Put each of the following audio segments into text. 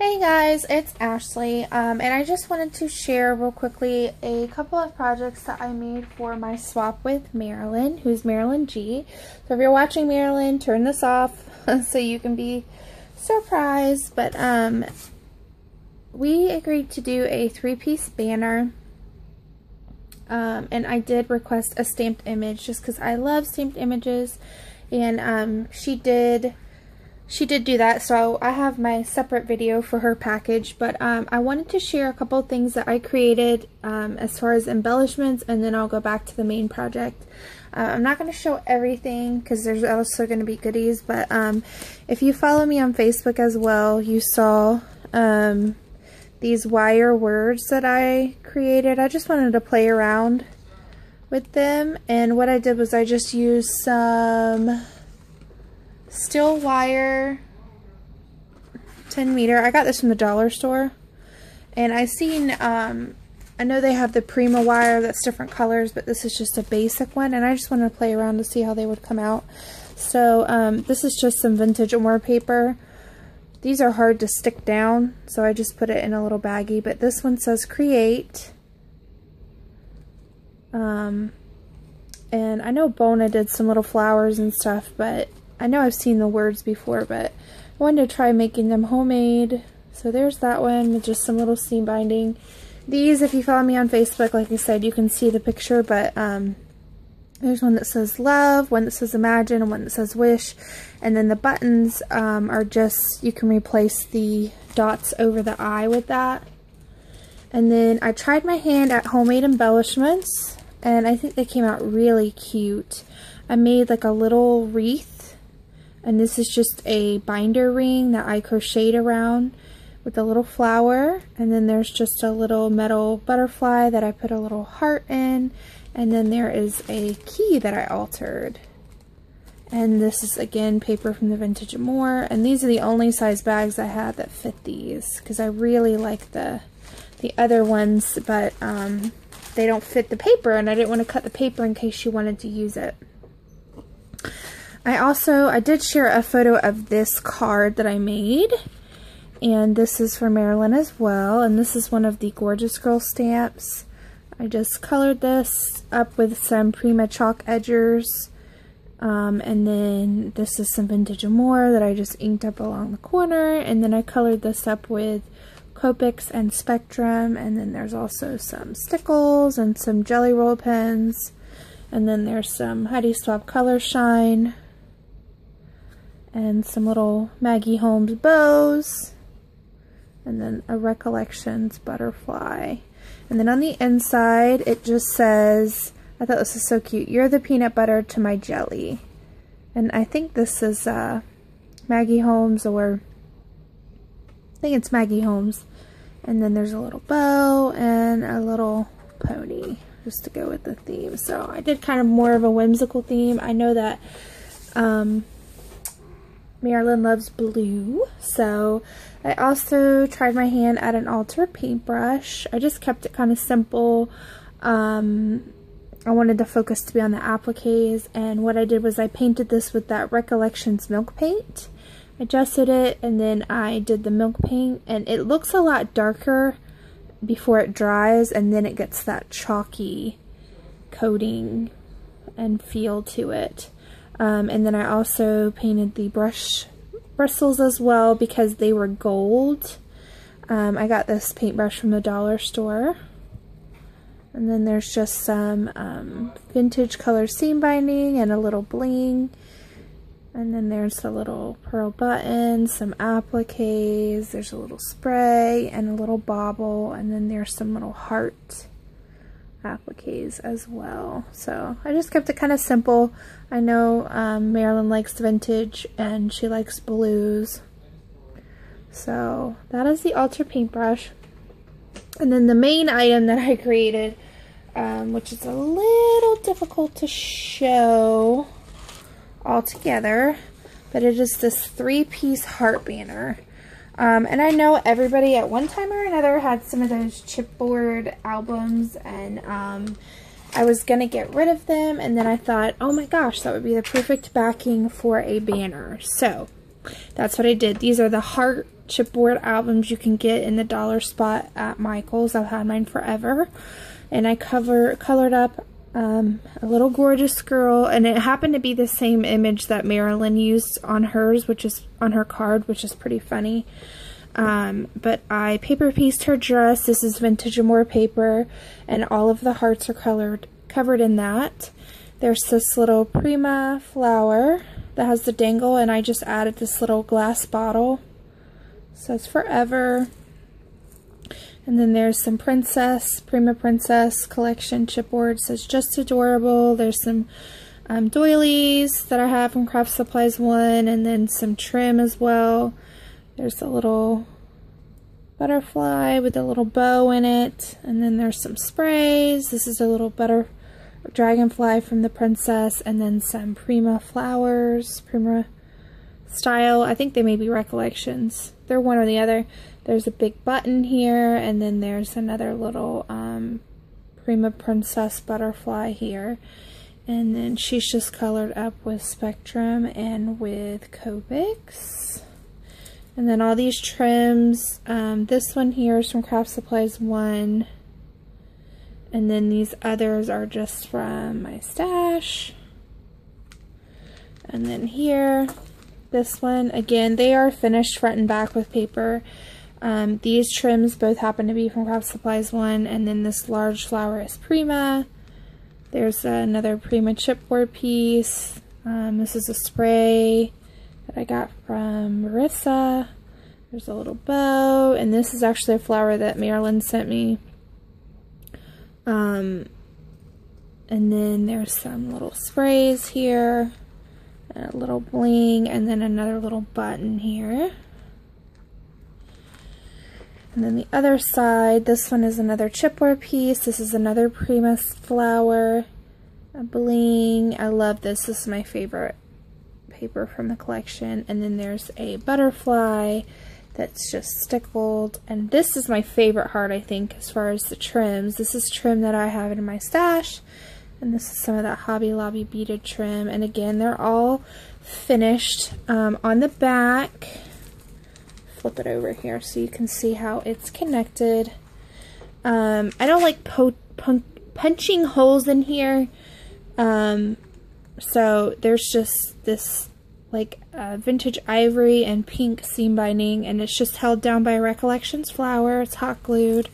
Hey guys, it's Ashley, and I just wanted to share real quickly a couple of projects that I made for my swap with Marilyn, who's Marilyn G. So if you're watching Marilyn, turn this off so you can be surprised. But we agreed to do a 3-piece banner, and I did request a stamped image just because I love stamped images, and she did do that, so I have my separate video for her package, but I wanted to share a couple of things that I created as far as embellishments, and then I'll go back to the main project. I'm not going to show everything because there's also going to be goodies, but if you follow me on Facebook as well, you saw these wire words that I created. I just wanted to play around with them, and what I did was I just used some steel wire, 10 meter. I got this from the dollar store, and I seen I know they have the Prima wire that's different colors, but this is just a basic one, and I just wanted to play around to see how they would come out. So this is just some vintage Amore paper. These are hard to stick down, so I just put it in a little baggie, but this one says create. And I know Bona did some little flowers and stuff, but I know I've seen the words before, but I wanted to try making them homemade. So there's that one with just some little seam binding. These, if you follow me on Facebook, like I said, you can see the picture, but there's one that says love, one that says imagine, and one that says wish. And then the buttons are just, you can replace the dots over the eye with that. And then I tried my hand at homemade embellishments, and I think they came out really cute. I made like a little wreath. And this is just a binder ring that I crocheted around with a little flower. And then there's just a little metal butterfly that I put a little heart in. And then there is a key that I altered. And this is, again, paper from the Vintage Amore. And these are the only size bags I had that fit these, because I really like the other ones, but they don't fit the paper, and I didn't want to cut the paper in case you wanted to use it. I did share a photo of this card that I made, and this is for Marilyn as well, and this is one of the Gorgeous Girl stamps. I just colored this up with some Prima chalk edgers, and then this is some Vintage Amore that I just inked up along the corner, and then I colored this up with Copics and Spectrum, and then there's also some stickles and some Jelly Roll pens, and then there's some Heidi Swapp Color Shine, and some little Maggie Holmes bows, and then a Recollections butterfly. And then on the inside it just says, I thought this was so cute, "You're the peanut butter to my jelly." And I think this is Maggie Holmes, or I think it's Maggie Holmes. And then there's a little bow and a little pony just to go with the theme. So I did kind of more of a whimsical theme. I know that Marilyn loves blue, so I also tried my hand at an altered paintbrush. I just kept it kind of simple. I wanted the focus to be on the appliques, and what I did was I painted this with that Recollections milk paint. Adjusted it, and then I did the milk paint, and it looks a lot darker before it dries, and then it gets that chalky coating and feel to it. And then I also painted the brush bristles as well because they were gold. I got this paintbrush from the dollar store. And then there's just some vintage color seam binding and a little bling. And then there's the little pearl button, some appliques, there's a little spray and a little bauble, and then there's some little heart appliques as well. So I just kept it kind of simple. I know Marilyn likes vintage and she likes blues. So that is the Alter paintbrush. And then the main item that I created, which is a little difficult to show all together, but it is this 3-piece heart banner. And I know everybody at one time or another had some of those chipboard albums, and I was gonna get rid of them, and then I thought, oh my gosh, that would be the perfect backing for a banner. So that's what I did. These are the heart chipboard albums you can get in the dollar spot at Michael's. I've had mine forever. And I colored up a little gorgeous girl, and it happened to be the same image that Marilyn used on hers, which is on her card, which is pretty funny. But I paper pieced her dress. This is Vintage Amour paper, and all of the hearts are covered in that. There's this little Prima flower that has the dangle, and I just added this little glass bottle. So it's Forever. And then there's some Prima Princess collection chipboard. It says Just Adorable. There's some doilies that I have from Craft Supplies 1, and then some trim as well. There's a little butterfly with a little bow in it, and then there's some sprays. This is a little dragonfly from the princess, and then some Prima flowers, Prima style. I think they may be Recollections. They're one or the other. There's a big button here, and then there's another little Prima Princess butterfly here. And then she's just colored up with Spectrum and with Copics. And then all these trims. This one here is from Craft Supplies 1. And then these others are just from my stash. And then here, this one, again, they are finished front and back with paper. These trims both happen to be from Craft Supplies 1, and then this large flower is Prima. There's another Prima chipboard piece. This is a spray that I got from Marissa. There's a little bow, and this is actually a flower that Marilyn sent me. And then there's some little sprays here, and a little bling, and then another little button here. And then the other side, this one is another chipboard piece. This is another Prima flower, a bling. I love this. This is my favorite paper from the collection. And then there's a butterfly that's just stickled. And this is my favorite heart, I think, as far as the trims. This is trim that I have in my stash. And this is some of that Hobby Lobby beaded trim. And again, they're all finished. On the back, flip it over here so you can see how it's connected. I don't like punching holes in here. So there's just this like vintage ivory and pink seam binding, and it's just held down by a Recollections flower. It's hot glued.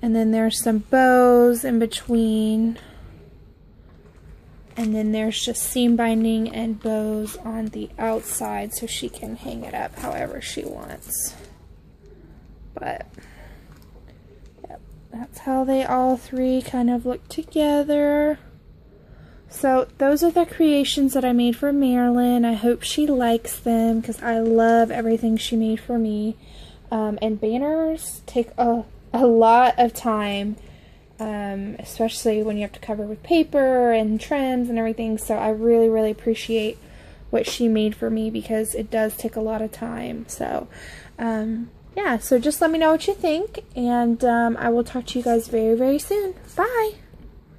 And then there's some bows in between. And then there's just seam binding and bows on the outside so she can hang it up however she wants. But, yep, that's how they all three kind of look together. So those are the creations that I made for Marilyn. I hope she likes them because I love everything she made for me. And banners take a lot of time. Especially when you have to cover with paper and trims and everything. So I really, really appreciate what she made for me because it does take a lot of time. So, yeah, so just let me know what you think, and I will talk to you guys very, very soon. Bye!